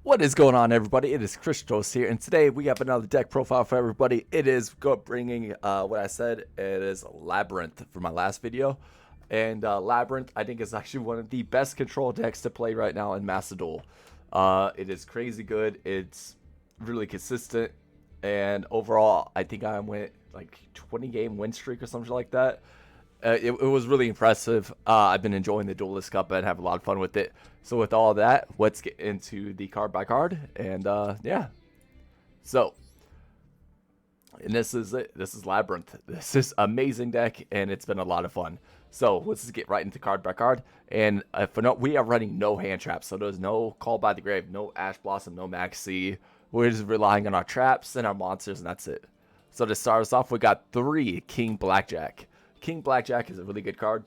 What is going on, everybody? It is Christos here, and today we have another deck profile for everybody. It is bringing what I said. It is Labyrinth for my last video, and Labyrinth I think is actually one of the best control decks to play right now in Master Duel. It is crazy good. It's really consistent, and overall I think I went like 20 game win streak or something like that. It was really impressive. I've been enjoying the Duelist Cup and have a lot of fun with it. So with all that, let's get into the card by card. And yeah. So, and this is it. This is Labyrinth. This is amazing deck, and it's been a lot of fun. So let's just get right into card by card. And for no, we are running no hand traps. So there's no Call by the Grave, no Ash Blossom, no Maxi. We're just relying on our traps and our monsters, and that's it. So to start us off, we got 3 King Blackjack. King Blackjack is a really good card.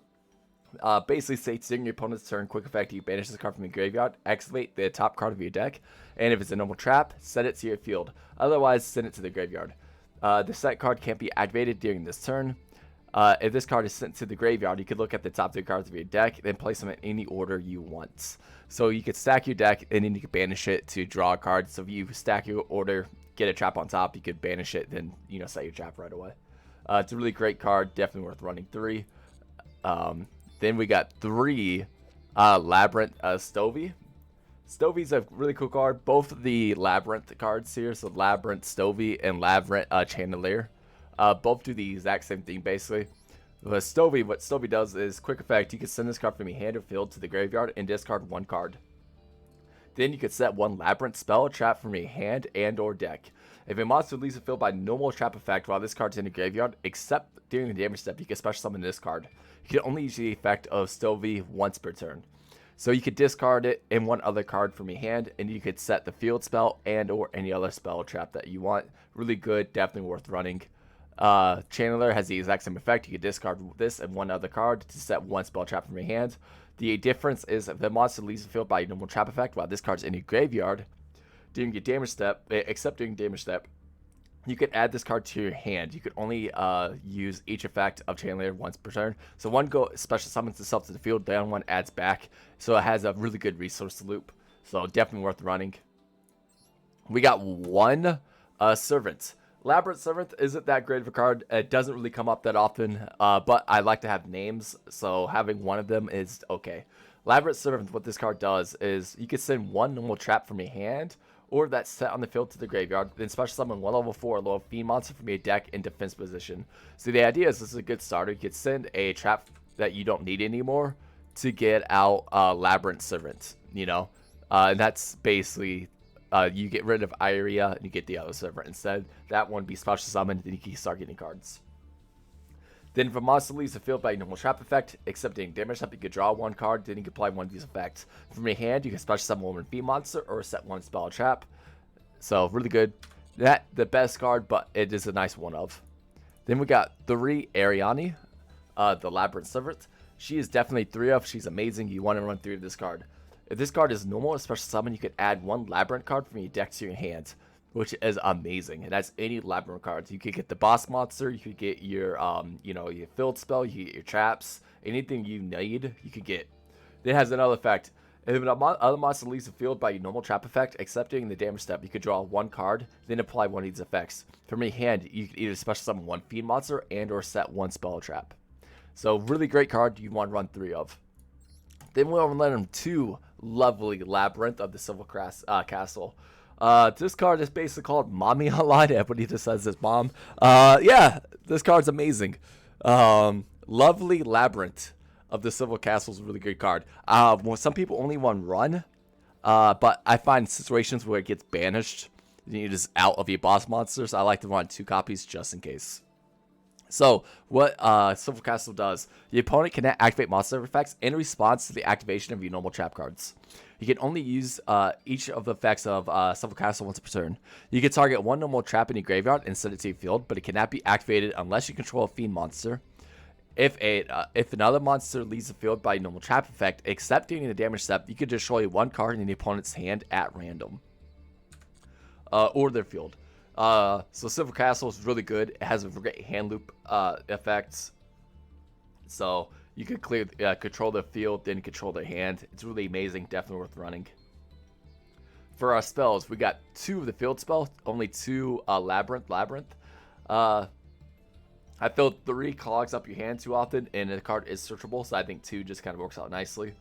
Basically states during your opponent's turn, quick effect, you banish this card from your graveyard, activate the top card of your deck, and if it's a normal trap, set it to your field. Otherwise, send it to the graveyard. The set card can't be activated during this turn. If this card is sent to the graveyard, you could look at the top 3 cards of your deck, then place them in any order you want. So you could stack your deck, and then you could banish it to draw a card. So if you stack your order, get a trap on top, you could banish it, then set your trap right away. It's a really great card, definitely worth running 3. Then we got 3 Labyrinth Stovey. Stovey's a really cool card. Both of the Labyrinth cards here, so Labyrinth Stovey and Labyrinth Chandelier, both do the exact same thing basically. But Stovey, what Stovey does is quick effect. You can send this card from your hand or field to the graveyard and discard 1 card. Then you could set 1 Labyrinth spell trap from your hand and or deck. If a monster leaves the field by normal trap effect while this card's in the graveyard, except during the damage step, you can special summon this card. You can only use the effect of Stovey once per turn. So you could discard it and 1 other card from your hand, and you could set the field spell and or any other spell trap that you want. Really good, definitely worth running. Channeler has the exact same effect. You could discard this and 1 other card to set 1 spell trap from your hand. The difference is if the monster leaves the field by a normal trap effect while this card's in your graveyard, during your damage step, except during damage step, you can add this card to your hand. You could only use each effect of Chandelier once per turn. So 1 go special summons itself to the field, the other 1 adds back. So it has a really good resource loop. So definitely worth running. We got 1 Servant. Labyrinth Servant isn't that great of a card. It doesn't really come up that often, but I like to have names, so having 1 of them is okay. Labyrinth Servant, what this card does is you can send 1 normal trap from your hand, or that's set on the field to the graveyard, then special summon 1 level 4 low fiend monster from your deck in defense position. So the idea is this is a good starter. You could send a trap that you don't need anymore to get out Labyrinth Servant, and that's basically you get rid of Iria and you get the other servant instead. That one be special summoned, then you can start getting cards. Then if a monster leaves the field by a normal trap effect, except during damage step, you can draw 1 card, then you can apply 1 of these effects. From your hand, you can special summon 1 fiend monster or set 1 spell trap. So really good. Not the best card, but it is a nice one of. Then we got 3 Ariani, the Labyrinth Servant. She is definitely 3 of. She's amazing. You want to run 3 of this card. If this card is normal, a special summon, you could add 1 Labyrinth card from your deck to your hand, which is amazing. And that's any Labyrinth cards. You could get the boss monster, you could get your your field spell, you get your traps, anything you need, you could get. It has another effect. If other monster leaves the field by your normal trap effect, except during the damage step, you could draw 1 card, then apply 1 of these effects. From your hand, you could either special summon 1 fiend monster and or set 1 spell trap. So really great card you want to run 3 of. Then we'll run them 2 lovely Labyrinth of the Civil Castle. This card is basically called Mommy Online. Everybody just says this mom. Yeah, this card's amazing. Lovely Labyrinth of the Civil Castle is a really good card. Well, some people only want run, but I find situations where it gets banished, you're just out of your boss monsters. I like to run 2 copies just in case. So, what Civil Castle does, the opponent can activate monster effects in response to the activation of your normal trap cards. You can only use each of the effects of Civil Castle once per turn. You can target 1 normal trap in your graveyard and send it to your field, but it cannot be activated unless you control a fiend monster. If another monster leaves the field by a normal trap effect, except during the damage step, you can destroy 1 card in the opponent's hand at random. Or their field. So Civil Castle is really good. It has a great hand loop effects. So you can control the field, then control their hand. It's really amazing. Definitely worth running. For our spells, we got 2 of the field spell, only 2 Labyrinth. Uh, I feel 3 clogs up your hand too often, and the card is searchable, so I think 2 just kind of works out nicely.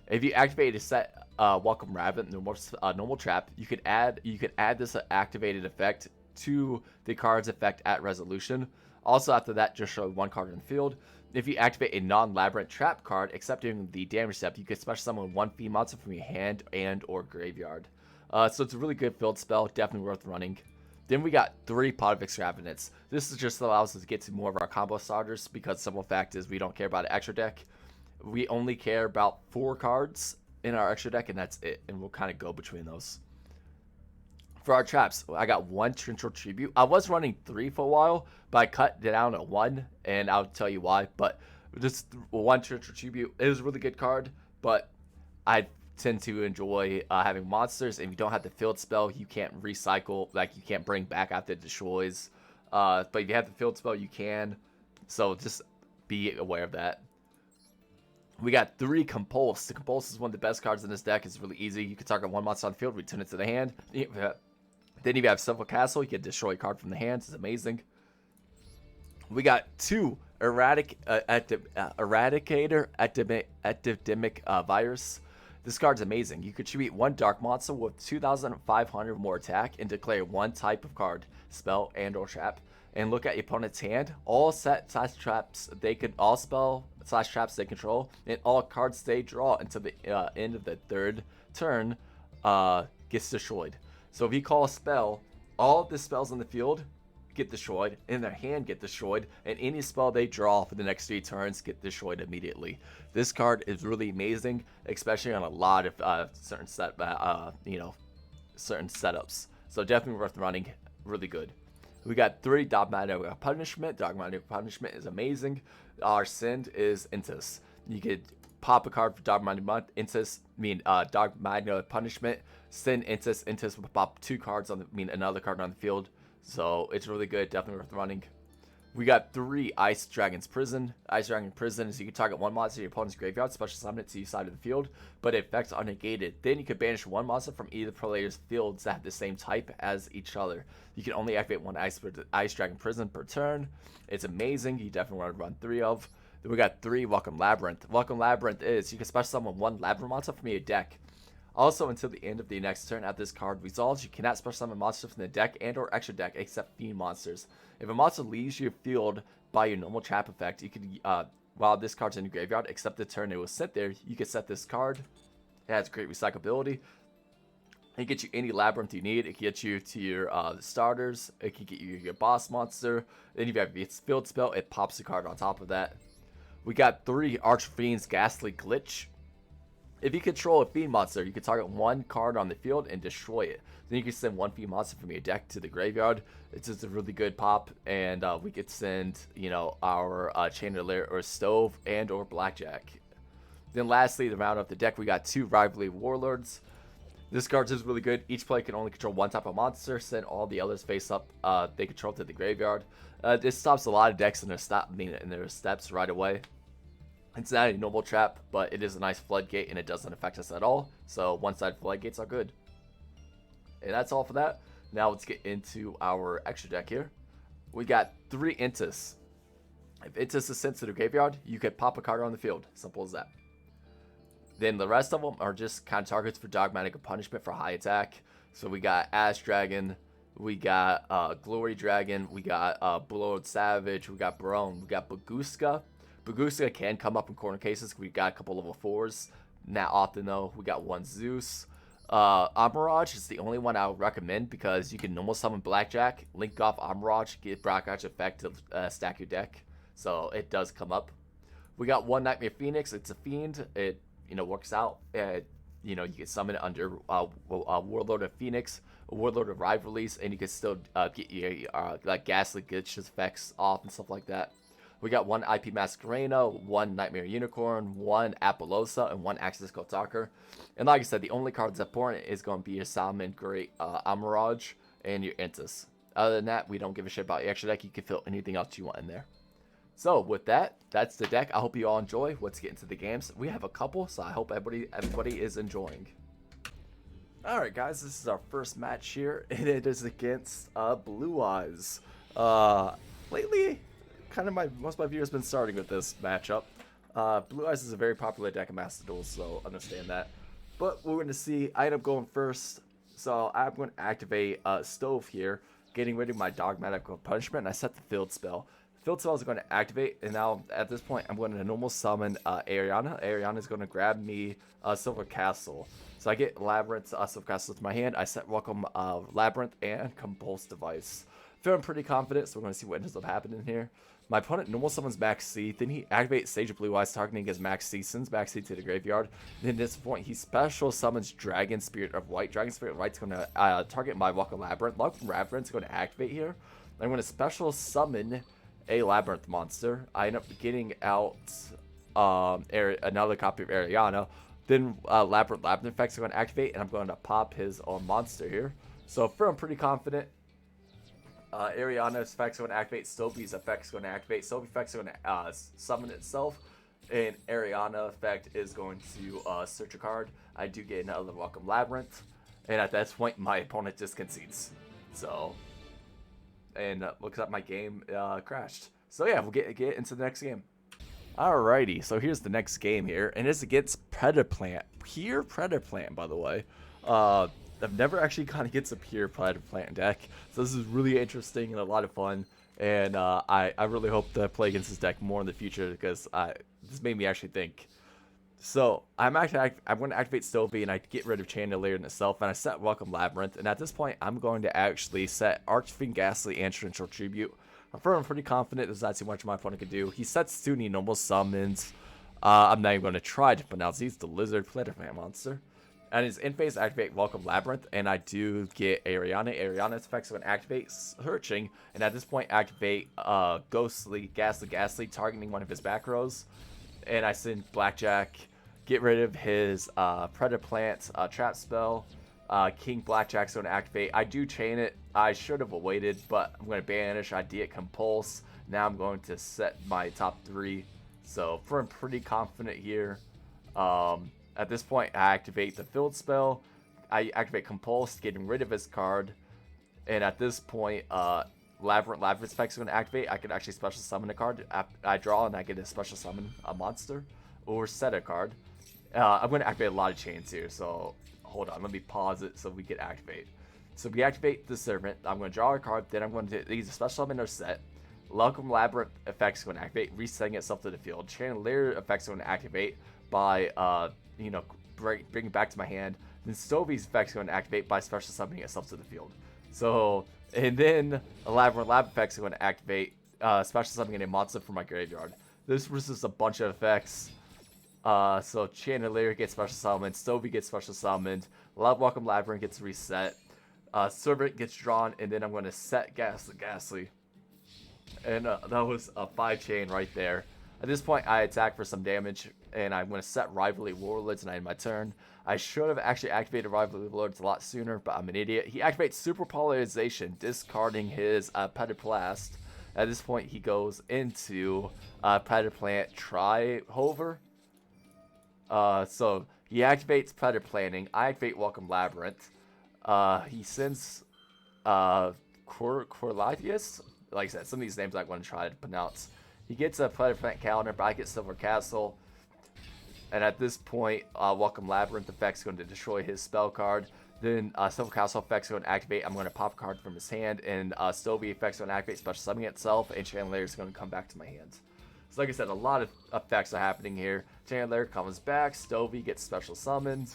If you activate a set Welcome Rabbit normal trap, you could add this activated effect to the card's effect at resolution. Also, after that, just show 1 card in the field. If you activate a non-Labyrinth trap card, except during the damage step, you can special summon 1 fiend monster from your hand and or graveyard. So it's a really good field spell, definitely worth running. Then we got 3 Pot of Extravagance. This is just allows us to get to more of our combo starters, because the simple fact is we don't care about an extra deck. We only care about 4 cards in our extra deck, and that's it. And we'll kind of go between those. For our traps, I got 1 Torrential Tribute. I was running 3 for a while, but I cut it down to 1, and I'll tell you why. But just 1 Torrential Tribute, it was a really good card, but I tend to enjoy having monsters. If you don't have the field spell, you can't recycle, like you can't bring back after it destroys. But if you have the field spell, you can. So just be aware of that. We got 3 Compulse. The Compulse is one of the best cards in this deck. It's really easy. You can target 1 monster on the field, return it to the hand. Then if you have Civil Castle, you can destroy a card from the hand. It's amazing. We got 2 Eradicator Epidemic Virus. This card's amazing. You contribute 1 Dark Monster with 2,500 more attack and declare 1 type of card, spell, and or trap. And look at your opponent's hand. All set/traps they could, all spell/traps they control, and all cards they draw until the end of the 3rd turn gets destroyed. So if you call a spell, all of the spells on the field get destroyed, and their hand get destroyed, and any spell they draw for the next 3 turns get destroyed immediately. This card is really amazing, especially on a lot of certain setups. So definitely worth running. Really good. We got 3 Dogmatic Punishment. Dogmatic Punishment is amazing. Our Send is Intis. You could pop a card for Dogmatic Punishment. Send Intis. Intis will pop 2 cards on another card on the field. So it's really good, definitely worth running. We got 3 Ice Dragon's Prison. Ice Dragon Prison is you can target 1 monster in your opponent's graveyard, special summon it to your side of the field, but it effects are negated. Then you can banish 1 monster from either player's fields that have the same type as each other. You can only activate 1 Ice Dragon Prison per turn. It's amazing. You definitely want to run 3 of. Then we got 3 Welcome Labyrinth. Welcome Labyrinth is you can special summon 1 Labyrinth monster from your deck. Also, until the end of the next turn after this card resolves, you cannot special summon monsters from the deck and or extra deck except fiend monsters. If a monster leaves your field by your normal trap effect, you can, while this card's in your graveyard, except the turn it was sent there, you can set this card. It has great recyclability. It can get you any Labyrinth you need. It can get you to your starters. It can get you your boss monster. Then if you have its field spell, it pops the card on top of that. We got 3 Archfiend's Ghastly Glitch. If you control a fiend monster, you can target 1 card on the field and destroy it. Then you can send 1 fiend monster from your deck to the graveyard. It's just a really good pop, and we could send, our Chandelier or Stove and or Blackjack. Then lastly, to round up the deck, we got 2 Rivalry Warlords. This card is really good. Each player can only control 1 type of monster. Send all the others face up they control to the graveyard. This stops a lot of decks in their steps right away. It's not a normal trap, but it is a nice floodgate, and it doesn't affect us at all. So one-side floodgates are good. And that's all for that. Now let's get into our extra deck here. We got 3 Intis. If Intis is sent to the graveyard, you could pop a card on the field. Simple as that. Then the rest of them are just kind of targets for Dogmatic Punishment for high attack. So we got Ash Dragon, we got Glory Dragon, we got Blood Savage, we got Barone, we got Baguska. Baguska can come up in corner cases. We got a couple level 4s. Not often though. We got 1 Zeus. Amirage is the only one I would recommend because you can normal summon Blackjack, link off Amirage, get Blackjack's effect to stack your deck. So it does come up. We got 1 Nightmare Phoenix. It's a fiend. It works out. You can summon it under Warlord of Phoenix, Warlord of Rivalries, and you can still get your like Ghastly Glitch effects off and stuff like that. We got 1 IP Masquerena, 1 Nightmare Unicorn, 1 Appaloosa, and 1 Axis Kotaker. And like I said, the only card that's important is going to be your Salmon Great Amirage and your Intis. Other than that, we don't give a shit about your extra deck. You can fill anything else you want in there. So with that, that's the deck. I hope you all enjoy. Let's get into the games. We have a couple, so I hope everybody is enjoying. Alright guys, this is our first match here, and it is against Blue Eyes. Lately, kind of most of my viewers have been starting with this matchup. Blue Eyes is a very popular deck of Master Duels, so understand that. But we're going to see, I end up going first, so I'm going to activate Stove here, getting rid of my Dogmatic Punishment, and I set the Field Spell. Field Spell is going to activate, and now at this point I'm going to normal summon Ariana. Ariana is going to grab me Silver Castle. So I get Labyrinth, Silver Castle to my hand. I set Welcome Labyrinth and Compulse Device. Feeling pretty confident, so we're going to see what ends up happening here. My opponent normal summons Max C, then he activates Sage of Blue Eyes, targeting his Max C, sends Max C to the graveyard. Then at this point, he special summons Dragon Spirit of White. Dragon Spirit of White's going to target my Welcome Labyrinth. Welcome Labyrinth's going to activate here. I'm going to special summon a Labyrinth monster. I end up getting out another copy of Ariana. Then Labyrinth effects are going to activate, and I'm going to pop his own monster here. So I'm pretty confident. Ariana's effects are going to activate. Stovey's effects are going to activate. Stovey effects are going to summon itself, and Ariana effect is going to search a card. I do get another Welcome Labyrinth, and at that point my opponent just concedes. So, and looks like my game crashed. So yeah, we'll get into the next game. Alrighty, so here's the next game here, and it's against Predaplant. Pure Predaplant, by the way. I've never actually kind of gets a pure Predaplant deck, so this is really interesting and a lot of fun. And I really hope to play against this deck more in the future, because this made me actually think. So I'm going to activate Stovey, and I get rid of Chandelier in itself, and I set Welcome Labyrinth. And at this point, I'm going to actually set Archfiend Ghastly and Torrential Tribute. I'm pretty confident there's not too much my opponent can do. He sets too many normal summons. I'm not even going to try to pronounce these. The Lizard Predaplant monster. And his in phase activate Welcome Labyrinth, and I do get Ariana. Ariana's effects are going to activate Searching, and at this point activate Ghastly, targeting one of his back rows. And I send Blackjack, get rid of his Predaplant trap spell. King Blackjack's going to activate. I do chain it. I should have waited, but I'm going to banish. I did Compulse. Now I'm going to set my top 3. So I'm pretty confident here. At this point, I activate the Field Spell. I activate Compulse, getting rid of his card. And at this point, Labyrinth effects are going to activate. I can actually special summon a card. I draw and I get a special summon a monster or set a card. I'm going to activate a lot of chains here, so hold on. Let me pause it so we can activate. So we activate the Servant. I'm going to draw a card. Then I'm going to use a special summon or set. Welcome Labyrinth effects are going to activate, resetting itself to the field. Chandelier effects are going to activate by bring it back to my hand. Then Stovey's effects are going to activate by special summoning itself to the field. So, and then Labyrinth effects are going to activate special summoning a monster from my graveyard. This was just a bunch of effects. So Chandelier gets special summoned, Stovey gets special summoned, Welcome Labyrinth gets reset, Servant gets drawn, and then I'm going to set Ghastly. And that was a 5 chain right there. At this point, I attack for some damage, and I'm going to set Rivalry Warlords, and I end my turn. I should have actually activated Rivalry Warlords a lot sooner, but I'm an idiot. He activates Super Polarization, discarding his Pedoplast. At this point, he goes into Predaplant Tri-Hover. So he activates Predaplanting. I activate Welcome Labyrinth. He sends Corlatius. Like I said, some of these names I want to try to pronounce. He gets a Predaplant calendar, but I get Silver Castle. And at this point, Welcome Labyrinth effect's going to destroy his spell card. Then Silver Castle effect's going to activate. I'm going to pop a card from his hand. And Stovey effect's going to activate, special summoning itself. And Chandelier is going to come back to my hands. So like I said, a lot of effects are happening here. Chandelier comes back. Stovey gets special summoned.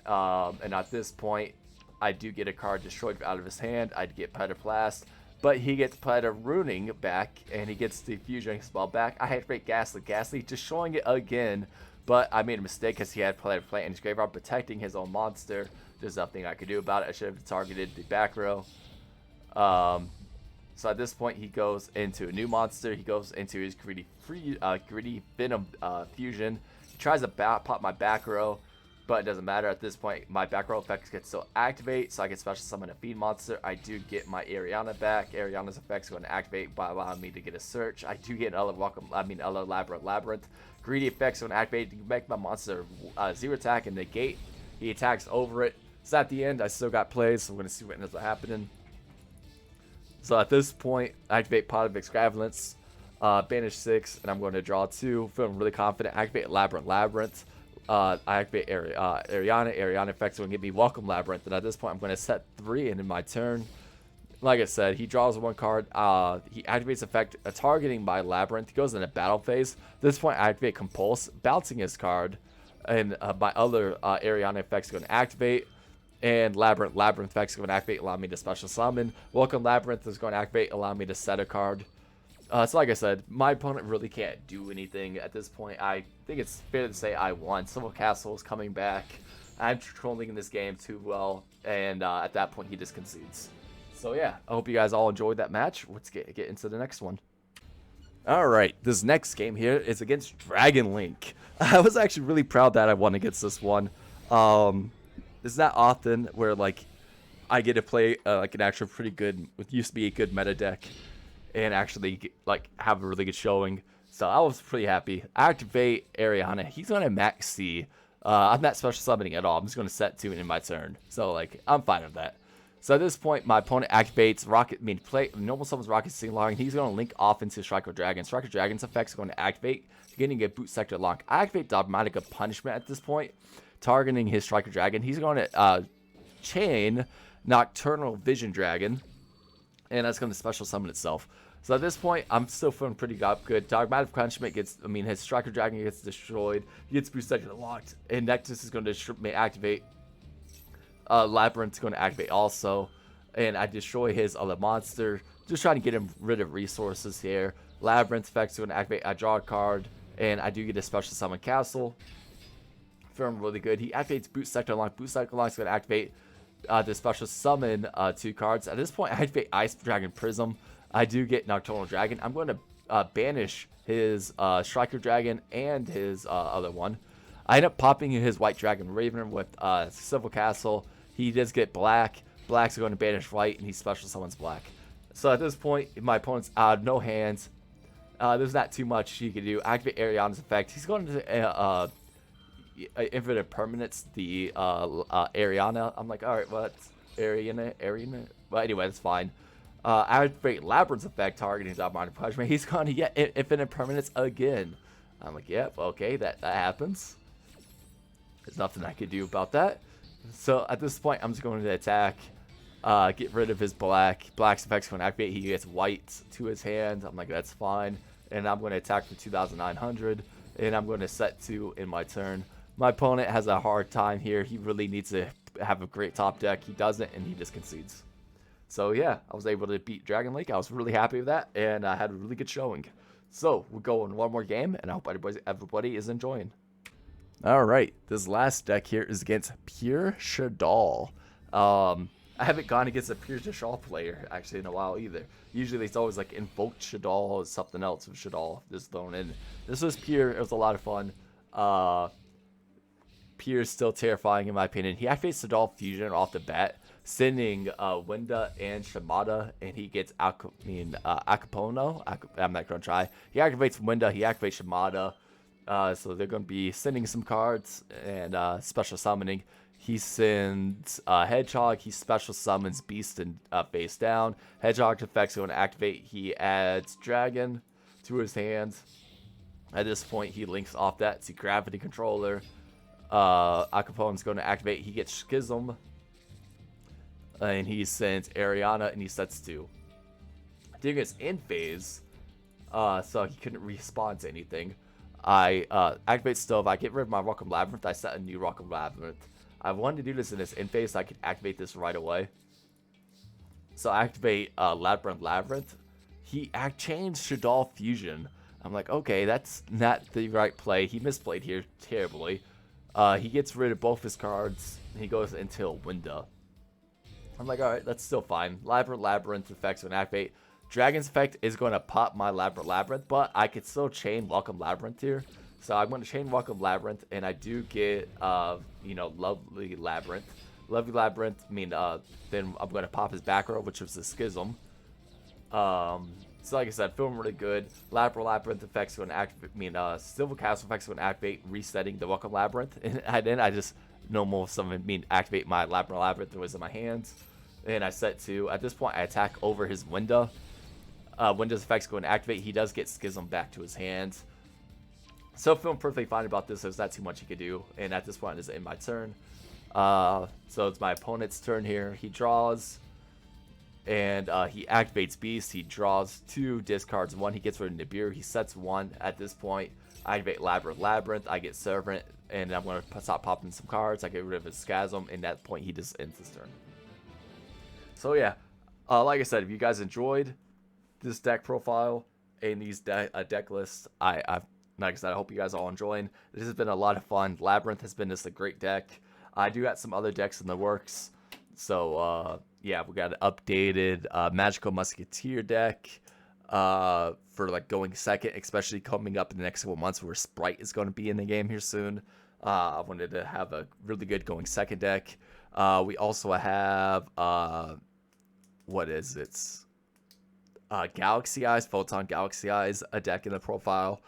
And at this point, I do get a card destroyed out of his hand. I get Pedoplast. But he gets Preda Ruining back, and he gets the Fusion spell back. I activate Ghastly, destroying it again. But I made a mistake because he had Predaplant in his graveyard, protecting his own monster. There's nothing I could do about it. I should have targeted the back row. So at this point, he goes into a new monster. He goes into his Greedy Venom Fusion. He tries to pop my back row. But it doesn't matter at this point. My back row effects can still activate, so I can special summon a feed monster. I do get my Ariana back. Ariana's effects are going to activate by allowing me to get a search. I do get another Labyrinth. Greedy effects are going to activate to make my monster 0 attack and negate. He attacks over it. So at the end, I still got plays, so we're going to see what ends up happening. So at this point, activate Pot of Extravagance, banish 6, and I'm going to draw 2. Feeling really confident. Activate Labyrinth. I activate Ariana effects are going to give me Welcome Labyrinth, and at this point, I'm going to set 3 in my turn. Like I said, he draws 1 card. He activates effect targeting my Labyrinth. He goes into battle phase. At this point, I activate Compulse, bouncing his card, and my other Ariana effects are going to activate. And Labyrinth effects are going to activate, allow me to special summon. Welcome Labyrinth is going to activate, allow me to set a card. So like I said, my opponent really can't do anything at this point. I think it's fair to say I won. Civil Castle is coming back. I'm controlling this game too well, and at that point he just concedes. So yeah, I hope you guys all enjoyed that match. Let's get into the next one. Alright, this next game here is against Dragon Link. I was actually really proud that I won against this one. It's not often where like I get to play like an actual pretty good, what used to be a good meta deck, and actually like have a really good showing. So I was pretty happy. Activate Ariana. He's gonna max C. I'm not special summoning at all. I'm just gonna set 2 in my turn. So like I'm fine with that. So at this point, my opponent activates normal summons Rocket Singlong, and he's going to link off into Striker Dragon. Striker Dragon's effects are going to activate, getting a Boot Sector Lock. I activate Dogmatic Punishment at this point, targeting his Striker Dragon. He's going to chain Nocturnal Vision Dragon, and that's going to special summon itself. So at this point, I'm still feeling pretty good. Dogmatic Punishment gets, his Striker Dragon gets destroyed. He gets Boot Sector locked, and Nexus is going to activate. Labyrinth's going to activate also, and I destroy his other monster, just trying to get him rid of resources here. Labyrinth effects are going to activate. I draw a card, and I do get a special summon castle. Feeling really good. He activates Boot Sector Lock. Boot Sector Lock is going to activate the special summon 2 cards. At this point, I activate Ice Dragon Prism. I do get Nocturnal Dragon. I'm going to banish his Striker Dragon and his other one. I end up popping his White Dragon Raven with Civil Castle. He does get black. Black's going to banish white, and he special summons black. So at this point, my opponent's no hands. There's not too much he can do. Activate Ariana's effect. He's going to Infinite Permanence the Ariana. I'm like, alright, what? Ariana? Well, anyway, that's fine. Activate Labyrinth's effect, targeting Dogmatic Punishment. He's going to get Infinite Permanence again. I'm like, yep, okay, that happens. There's nothing I could do about that. So at this point, I'm just going to attack, get rid of his black. Black's effect's going to activate. He gets white to his hand. I'm like, that's fine. And I'm going to attack for 2,900. And I'm going to set 2 in my turn. My opponent has a hard time here. He really needs to have a great top deck. He doesn't, and he just concedes. So yeah, I was able to beat Dragon Link. I was really happy with that, and I had a really good showing. So we'll go in one more game, and I hope everybody is enjoying. Alright, this last deck here is against Pure Shaddoll. I haven't gone against a Pure Shaddoll player actually in a while either. Usually it's always like Invoked Shaddoll or something else with Shaddoll just thrown in. This was Pure, it was a lot of fun. Pure is still terrifying in my opinion. He activates Shaddoll Fusion off the bat, sending Winda and Shimada, and he gets Akapono. I'm not going to try. He activates Winda, he activates Shimada. So they're going to be sending some cards and special summoning. He sends Hedgehog. He special summons Beast and face down. Hedgehog effects going to activate. He adds Dragon to his hand. At this point, he links off that to Gravity Controller. Akapone's going to activate. He gets Schism. And he sends Ariana, and he sets 2. During his end phase, so he couldn't respond to anything. I activate Stove. I get rid of my Welcome Labyrinth. I set a new Welcome Labyrinth. I wanted to do this in this end phase so I could activate this right away. So I activate Labyrinth. He changed Shaddoll Fusion. I'm like, okay, that's not the right play. He misplayed here terribly. He gets rid of both his cards. And he goes into Winda. I'm like, alright, that's still fine. Labyrinth effects when activate. Dragon's effect is going to pop my Labyrinth, but I could still chain Welcome Labyrinth here. So I'm going to chain Welcome Labyrinth, and I do get, Lovely Labyrinth. Lovely Labyrinth, then I'm going to pop his back row, which was the Schism. So like I said, feeling really good. Labyrinth effects going to activate, Civil Castle effects going to activate, resetting the Welcome Labyrinth. And then I just normal summon mean activate my Labyrinth that was in my hands. And I set to, at this point, I attack over his window. Window's effects go and activate. He does get Schism back to his hands. So feeling perfectly fine about this. There's not too much he could do. And at this point, it's in my turn. So it's my opponent's turn here. He draws. And he activates Beast. He draws 2, discards 1. He gets rid of Nibiru. He sets 1. At this point, I activate Labyrinth. I get Servant. And I'm going to stop popping some cards. I get rid of his Schism. And at that point, he just ends his turn. So yeah, like I said, if you guys enjoyed this deck profile and these deck lists, like I said, I hope you guys are all enjoying. This has been a lot of fun. Labyrinth has been just a great deck. I do got some other decks in the works. So yeah, we got an updated Magical Musketeer deck for like going second, especially coming up in the next couple months where Sprite is going to be in the game here soon. I wanted to have a really good going second deck. We also have what is it? Galaxy Eyes, Photon Galaxy Eyes, a deck in the profile,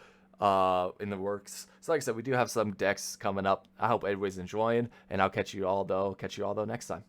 in the works. So like I said, we do have some decks coming up. I hope everybody's enjoying, and I'll catch you all though next time.